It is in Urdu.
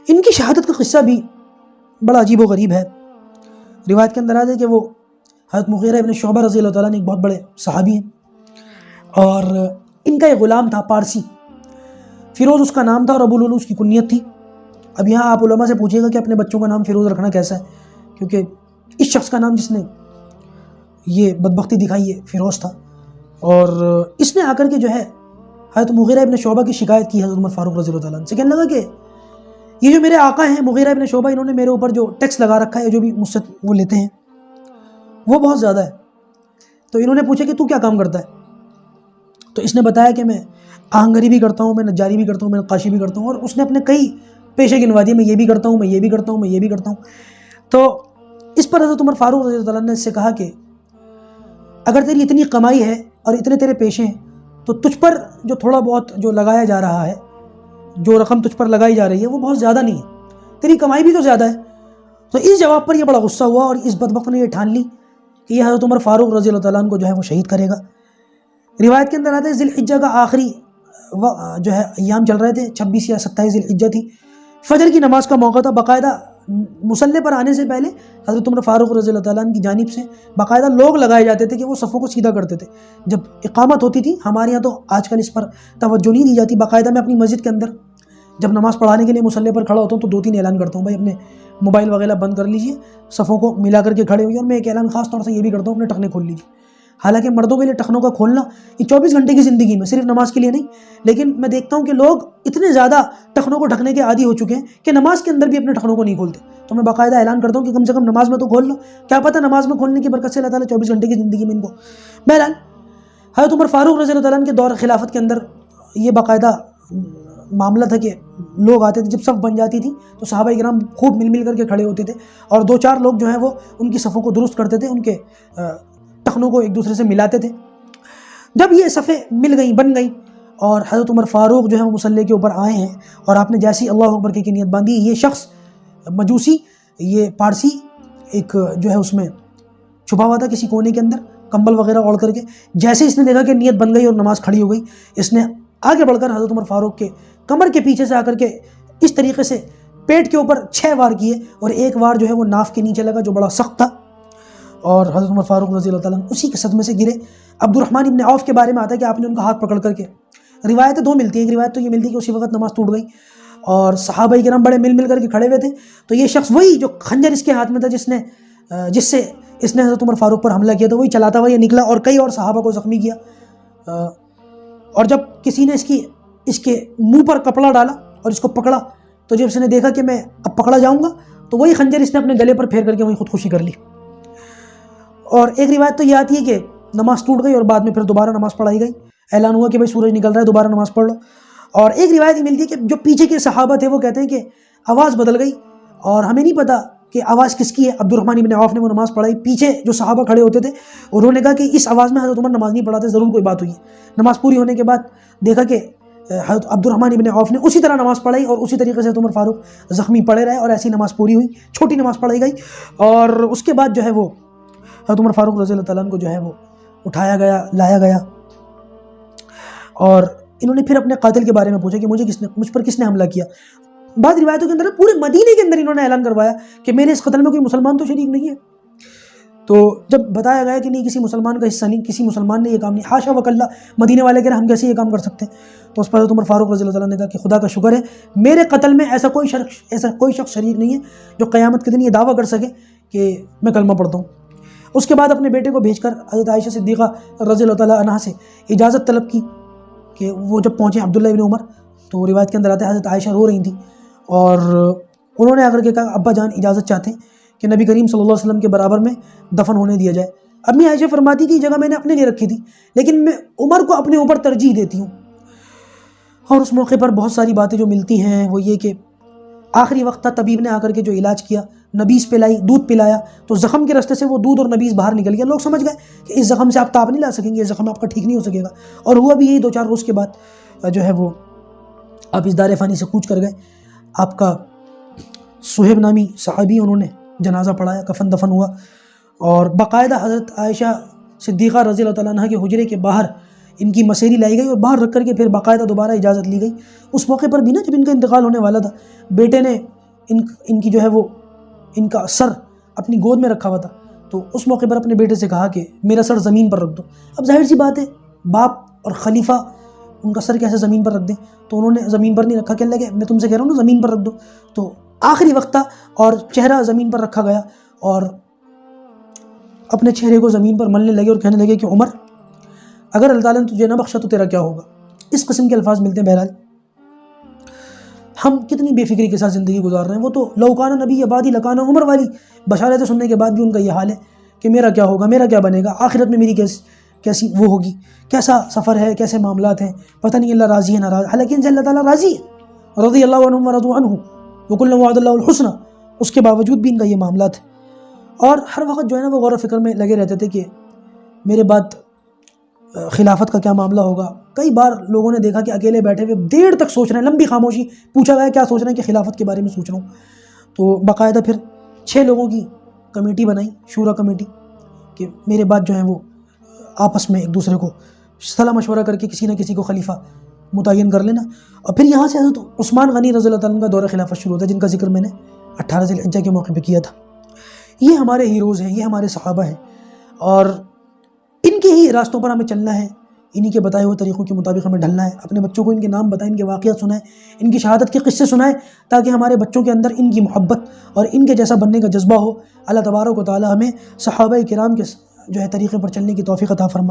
ان کی شہادت کا قصہ بھی بڑا عجیب و غریب ہے۔ روایت کے اندر آتا ہے کہ وہ حضرت مغیرہ ابن شعبہ رضی اللہ تعالیٰ نے ایک بہت بڑے صحابی ہیں، اور ان کا ایک غلام تھا پارسی، فیروز اس کا نام تھا اور ابو لولو اس کی کنیت تھی۔ اب یہاں آپ علماء سے پوچھیے گا کہ اپنے بچوں کا نام فیروز رکھنا کیسا ہے، کیونکہ اس شخص کا نام جس نے یہ بدبختی دکھائی ہے فیروز تھا، اور اس نے آ کر کے جو ہے حضرت مغیرہ ابن شعبہ کی شکایت کی حضرت عمر فاروق رضی اللہ تعالیٰ عنہ سے، کہنے لگا کہ یہ جو میرے آقا ہیں مغیرہ ابن شعبہ، انہوں نے میرے اوپر جو ٹیکس لگا رکھا ہے، جو بھی مجھ سے وہ لیتے ہیں وہ بہت زیادہ ہے۔ تو انہوں نے پوچھا کہ تو کیا کام کرتا ہے؟ تو اس نے بتایا کہ میں آہنگری بھی کرتا ہوں، میں نجاری بھی کرتا ہوں، میں نقاشی بھی کرتا ہوں، اور اس نے اپنے کئی پیشے گنوا دیے، میں یہ بھی کرتا ہوں، میں یہ بھی کرتا ہوں، میں یہ بھی کرتا ہوں۔ تو اس پر حضرت عمر فاروق رضی اللہ عنہ نے اس سے کہا کہ اگر تیری اتنی کمائی ہے اور اتنے تیرے پیشے ہیں تو تجھ پر جو تھوڑا بہت جو لگایا جا رہا ہے، جو رقم تجھ پر لگائی جا رہی ہے وہ بہت زیادہ نہیں ہے، تیری کمائی بھی تو زیادہ ہے۔ تو اس جواب پر یہ بڑا غصہ ہوا اور اس بدبخت نے یہ ٹھان لی کہ یہ حضرت عمر فاروق رضی اللہ تعالیٰ عنہ کو جو ہے وہ شہید کرے گا۔ روایت کے اندر آتا ہے ذی الحجہ کا آخری جو ہے ایام چل رہے تھے، 26 یا 27 ذی الحجہ تھی، فجر کی نماز کا موقع تھا۔ باقاعدہ مصلی پر آنے سے پہلے حضرت عمر فاروق رضی اللہ تعالیٰ عنہ کی جانب سے باقاعدہ لوگ لگائے جاتے تھے کہ وہ صفوں کو سیدھا کرتے تھے۔ جب اقامت ہوتی تھی، ہمارے یہاں تو آج کل اس پر توجہ نہیں دی جاتی، باقاعدہ میں اپنی مسجد کے اندر جب نماز پڑھانے کے لیے مصلی پر کھڑا ہوتا ہوں تو 2-3 اعلان کرتا ہوں، بھائی اپنے موبائل وغیرہ بند کر لیجئے، صفوں کو ملا کر کے کھڑے ہوئے، اور میں ایک اعلان خاص طور سے یہ بھی کرتا ہوں اپنے ٹخنے کھول لیجئے۔ حالانکہ مردوں کے لیے ٹخنوں کا کھولنا یہ 24 گھنٹے کی زندگی میں صرف نماز کے لیے نہیں، لیکن میں دیکھتا ہوں کہ لوگ اتنے زیادہ ٹخنوں کو ڈھکنے کے عادی ہو چکے ہیں کہ نماز کے اندر بھی اپنے ٹخنوں کو نہیں کھولتے۔ تو میں باقاعدہ اعلان کرتا ہوں کہ کم سے کم نماز میں تو کھول لو، کیا پتہ نماز میں کھولنے کی برکت سے اللہ تعالیٰ 24 گھنٹے کی زندگی میں ان کو۔ بہرحال حضرت عمر فاروق رضی اللہ تعالیٰ عنہ کے دور خلافت کے اندر یہ باقاعدہ معاملہ تھا کہ لوگ آتے تھے، جب صف بن جاتی تھی تو صحابہ کرام خوب مل مل کر کے کھڑے ہوتے تھے، اور 2-4 لوگ جو ہیں وہ ان کی صفوں کو درست کرتے تھے، ان کے ٹخنوں کو ایک دوسرے سے ملاتے تھے۔ جب یہ صفیں مل گئیں، بن گئیں، اور حضرت عمر فاروق جو ہے وہ مصلی کے اوپر آئے ہیں، اور آپ نے جیسی اللہ اکبر کی نیت باندھی، یہ شخص مجوسی، یہ پارسی، ایک جو ہے اس میں چھپا ہوا تھا کسی کونے کے اندر کمبل وغیرہ اوڑھ کر کے، جیسے اس نے دیکھا کہ نیت بن گئی اور نماز کھڑی ہو گئی، اس نے آگے بڑھ کر حضرت عمر فاروق کے کمر کے پیچھے سے آ کر کے اس طریقے سے پیٹ کے اوپر 6 وار کیے، اور ایک وار جو ہے وہ ناف کے نیچے لگا جو بڑا سخت تھا، اور حضرت عمر فاروق رضی اللہ تعالیٰ عنہ اسی کے صدمے سے گرے۔ عبد الرحمن ابن عوف کے بارے میں آتا ہے کہ آپ نے ان کا ہاتھ پکڑ کر کے، روایتیں 2 ملتی ہیں، ایک روایت تو یہ ملتی ہے کہ اسی وقت نماز ٹوٹ گئی اور صحابہ کرام بڑے مل مل کر کے کھڑے ہوئے تھے، تو یہ شخص وہی جو خنجر اس کے ہاتھ میں تھا جس سے اس نے حضرت عمر فاروق پر حملہ کیا تھا، وہی چلاتا ہوا یہ نکلا اور کئی اور صحابہ کو زخمی کیا، اور جب کسی نے اس کے منہ پر کپڑا ڈالا اور اس کو پکڑا، تو جب اس نے دیکھا کہ میں اب پکڑا جاؤں گا تو وہی خنجر اس نے اپنے گلے پر پھیر کر کے وہی خودکشی کر لی۔ اور ایک روایت تو یہ آتی ہے کہ نماز ٹوٹ گئی اور بعد میں پھر دوبارہ نماز پڑھائی گئی، اعلان ہوا کہ بھائی سورج نکل رہا ہے، دوبارہ نماز پڑھ لو۔ اور ایک روایت یہ ملتی ہے کہ جو پیچھے کے صحابہ تھے وہ کہتے ہیں کہ آواز بدل گئی اور ہمیں نہیں پتا کہ آواز کس کی ہے۔ عبد الرحمن ابن عوف نے وہ نماز پڑھائی، پیچھے جو صحابہ کھڑے ہوتے تھے انہوں نے کہا کہ اس آواز میں حضرت عمر نماز نہیں پڑھاتے، ضرور کوئی بات ہوئی ہے۔ نماز پوری ہونے کے بعد دیکھا کہ حضرت عبد الرحمن ابن عوف نے اسی طرح نماز پڑھائی اور اسی طریقے سے عمر فاروق زخمی پڑے رہے، اور ایسی نماز پوری ہوئی، چھوٹی نماز پڑھائی گئی، اور اس کے بعد جو ہے وہ حضرت عمر فاروق رضی اللہ تعالیٰ عنہ کو جو ہے وہ اٹھایا گیا، لایا گیا، اور انہوں نے پھر اپنے قاتل کے بارے میں پوچھا کہ مجھ پر کس نے حملہ کیا۔ بعض روایتوں کے اندر پورے مدینے کے اندر انہوں نے اعلان کروایا کہ میرے اس قتل میں کوئی مسلمان تو شریک نہیں ہے۔ تو جب بتایا گیا کہ نہیں کسی مسلمان کا حصہ نہیں، کسی مسلمان نے یہ کام نہیں، حاشا وکلا، مدینے والے کہہ رہے ہم کیسے یہ کام کر سکتے ہیں، تو اس پر حضرت عمر فاروق رضی اللہ تعالیٰ نے کہا کہ خدا کا شکر ہے میرے قتل میں ایسا کوئی شخص شریک نہیں ہے جو قیامت کے دن یہ دعویٰ کر سکے کہ میں کلمہ پڑھتا ہوں۔ اس کے بعد اپنے بیٹے کو بھیج کر حضرت عائشہ صدیقہ رضی اللہ تعالیٰ عنہا سے اجازت طلب کی کہ وہ جب پہنچے عبداللہ ابن عمر، تو روایت کے اندر آتا ہے حضرت عائشہ رو رہی تھیں اور انہوں نے آ کر کے کہا ابا جان اجازت چاہتے ہیں کہ نبی کریم صلی اللہ علیہ وسلم کے برابر میں دفن ہونے دیا جائے۔ امی عائشہ فرماتی کہ یہ جگہ میں نے اپنے لیے رکھی تھی، لیکن میں عمر کو اپنے اوپر ترجیح دیتی ہوں۔ اور اس موقع پر بہت ساری باتیں جو ملتی ہیں وہ یہ کہ آخری وقت تھا، طبیب نے آ کر کے جو علاج کیا، نبیذ پلائی، دودھ پلایا، تو زخم کے راستے سے وہ دودھ اور نبیذ باہر نکل گیا۔ لوگ سمجھ گئے کہ اس زخم سے آپ تاب نہیں لا سکیں گے، یہ زخم آپ کا ٹھیک نہیں ہو سکے گا، اور ہوا بھی یہی 2-4 روز کے بعد جو ہے وہ آپ اس دار فانی سے کوچ کر گئے۔ آپ کا صہیب نامی صحابی انہوں نے جنازہ پڑھایا، کفن دفن ہوا، اور باقاعدہ حضرت عائشہ صدیقہ رضی اللہ تعالیٰ عنہ کے حجرے کے باہر ان کی مسیری لائی گئی اور باہر رکھ کر کے پھر باقاعدہ دوبارہ اجازت لی گئی۔ اس موقع پر بھی نا جب ان کا انتقال ہونے والا تھا، بیٹے نے ان کی جو ہے وہ ان کا سر اپنی گود میں رکھا ہوا تھا، تو اس موقع پر اپنے بیٹے سے کہا کہ میرا سر زمین پر رکھ دو۔ اب ظاہر سی بات ہے باپ اور خلیفہ ان کا سر کیسے زمین پر رکھ دیں، تو انہوں نے زمین پر نہیں رکھا، کہنے لگے میں تم سے کہہ رہا ہوں نا زمین پر رکھ دو۔ تو آخری وقت تھا اور چہرہ زمین پر رکھا گیا اور اپنے چہرے کو زمین پر ملنے لگے اور کہنے لگے کہ عمر اگر اللہ تعالیٰ نے تجھے نہ بخشا تو تیرا کیا ہوگا۔ اس قسم کے الفاظ ملتے ہیں۔ بہرحال ہم کتنی بے فکری کے ساتھ زندگی گزار رہے ہیں۔ وہ تو لو کان نبی عبادی لکان عمر والی بشارتیں سننے کے بعد بھی ان کا یہ حال ہے کہ میرا کیا ہوگا، میرا کیا بنے گا، آخرت میں میری کیسی وہ ہوگی، کیسا سفر ہے، کیسے معاملات ہیں، پتہ نہیں اللہ راضی ہے ناراض۔ حالانکہ ان سے اللہ تعالیٰ راضی ہے، رضی اللہ عنہم ورضوا عنہ وکلا وعد اللہ الحسنى، اس کے باوجود بھی ان کا یہ معاملات ہے۔ اور ہر وقت جو ہے نا وہ غور و فکر میں لگے رہتے تھے کہ میرے بعد خلافت کا کیا معاملہ ہوگا۔ کئی بار لوگوں نے دیکھا کہ اکیلے بیٹھے ہوئے دیر تک سوچ رہے ہیں، لمبی خاموشی، پوچھا گیا کیا سوچ رہے ہیں کہ خلافت کے بارے میں سوچ رہا ہوں۔ تو باقاعدہ پھر 6 لوگوں کی کمیٹی بنائی، شورا کمیٹی، کہ میرے بعد جو ہے وہ آپس میں ایک دوسرے کو صلاح مشورہ کر کے کسی نہ کسی کو خلیفہ متعین کر لینا۔ اور پھر یہاں سے حضرت عثمان غنی رضی اللہ تعالیٰ عنہ کا دور خلافت شروع ہوتا ہے، جن کا ذکر میں نے 18 ذی الحجہ کے موقع پہ کیا تھا۔ یہ ہمارے ہیروز ہیں، یہ ہمارے صحابہ ہیں، اور ان کے ہی راستوں پر ہمیں چلنا ہے، انہی کے بتائے ہوئے طریقوں کے مطابق ہمیں ڈھلنا ہے۔ اپنے بچوں کو ان کے نام بتائیں، ان کے واقعات سنائیں، ان کی شہادت کے قصے سنائیں، تاکہ ہمارے بچوں کے اندر ان کی محبت اور ان کے جیسا بننے کا جذبہ ہو۔ اللہ تبارک و تعالی ہمیں صحابہ کرام کے جو ہے طریقے پر چلنے کی توفیق عطا فرمائے۔